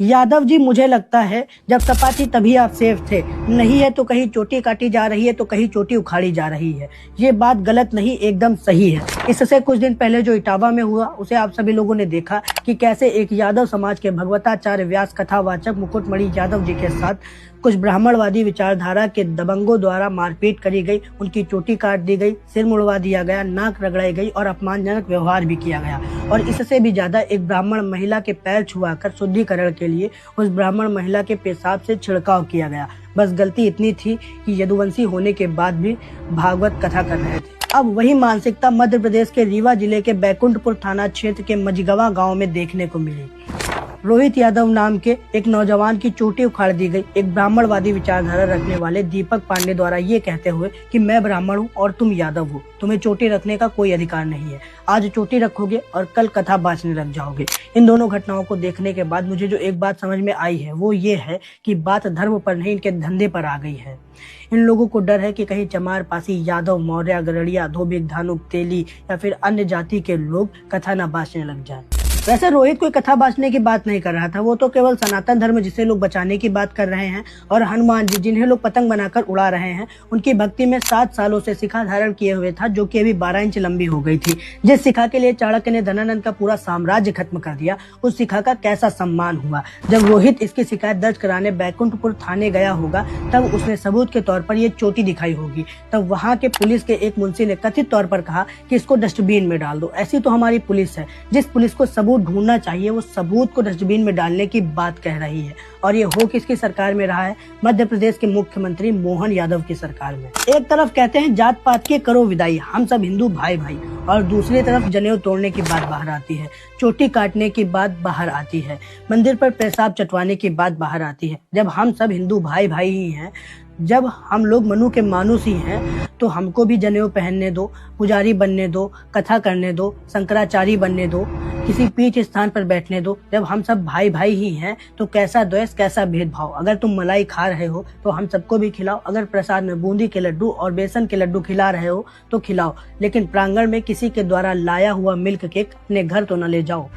यादव जी, मुझे लगता है जब सपा थी तभी आप सेफ थे। नहीं है तो कहीं चोटी काटी जा रही है तो कहीं चोटी उखाड़ी जा रही है। ये बात गलत नहीं, एकदम सही है। इससे कुछ दिन पहले जो इटावा में हुआ उसे आप सभी लोगों ने देखा कि कैसे एक यादव समाज के भगवताचार्य व्यास कथावाचक मुकुटमणि यादव जी के साथ कुछ ब्राह्मणवादी विचारधारा के दबंगों द्वारा मारपीट करी गई, उनकी चोटी काट दी गई, सिर मुड़वा दिया गया, नाक रगड़ाई गई और अपमानजनक व्यवहार भी किया गया। और इससे भी ज्यादा एक ब्राह्मण महिला के पैर छुआकर शुद्धिकरण के लिए उस ब्राह्मण महिला के पेशाब से छिड़काव किया गया। बस गलती इतनी थी कि यदुवंशी होने के बाद भी भागवत कथा कर रहे थे। अब वही मानसिकता मध्य प्रदेश के रीवा जिले के बैकुंठपुर थाना क्षेत्र के मझगवा गांव में देखने को मिली। रोहित यादव नाम के एक नौजवान की चोटी उखाड़ दी गई, एक ब्राह्मणवादी विचारधारा रखने वाले दीपक पांडे द्वारा ये कहते हुए कि मैं ब्राह्मण हूँ और तुम यादव हो, तुम्हें चोटी रखने का कोई अधिकार नहीं है। आज चोटी रखोगे और कल कथा बांचने लग जाओगे। इन दोनों घटनाओं को देखने के बाद मुझे जो एक बात समझ में आई है वो ये है कि बात धर्म पर नहीं, इनके धंधे पर आ गई है। इन लोगों को डर है कि कहीं चमार, पासी, यादव, मौर्य, गरड़िया, धोबिक, धानुक, तेली या फिर अन्य जाति के लोग कथा न बांचने लग जाए। वैसे रोहित कोई कथा बांचने की बात नहीं कर रहा था, वो तो केवल सनातन धर्म जिसे लोग बचाने की बात कर रहे हैं। और हनुमान जी जिन्हें लोग पतंग बनाकर उड़ा रहे हैं, उनकी भक्ति में 7 सालों से शिखा धारण किए हुए था, जो कि अभी 12 इंच लंबी हो गई थी। जिस शिखा के लिए चाणक्य ने धनानंद का पूरा साम्राज्य खत्म कर दिया, उस शिखा का कैसा सम्मान हुआ। जब रोहित इसकी शिकायत दर्ज कराने बैकुंठपुर थाने गया होगा तब उसने सबूत के तौर पर ये चोटी दिखाई होगी। तब वहाँ के पुलिस के एक मुंशी ने कथित तौर पर कहा कि इसको डस्टबिन में डाल दो। ऐसी तो हमारी पुलिस है, जिस पुलिस को सबूत ढूंढना चाहिए वो सबूत को डस्टबिन में डालने की बात कह रही है। और ये हो किसकी सरकार में रहा है? मध्य प्रदेश के मुख्यमंत्री मोहन यादव की सरकार में। एक तरफ कहते हैं जात पात के करो विदाई, हम सब हिंदू भाई भाई, और दूसरी तरफ जनेऊ तोड़ने की बात बाहर आती है, चोटी काटने की बात बाहर आती है, मंदिर पर पेशाब चटवाने की बात बाहर आती है। जब हम सब हिंदू भाई भाई ही हैं, जब हम लोग मनु के मानुस ही हैं, तो हमको भी जनेऊ पहनने दो, पुजारी बनने दो, कथा करने दो, शंकराचार्य बनने दो, किसी पीठ स्थान पर बैठने दो। जब हम सब भाई भाई ही हैं तो कैसा द्वेष, कैसा भेदभाव। अगर तुम मलाई खा रहे हो तो हम सबको भी खिलाओ, अगर प्रसाद में बूंदी के लड्डू और बेसन के लड्डू खिला रहे हो तो खिलाओ, लेकिन प्रांगण में किसी के द्वारा लाया हुआ मिल्क केक अपने घर तो न ले जाओ।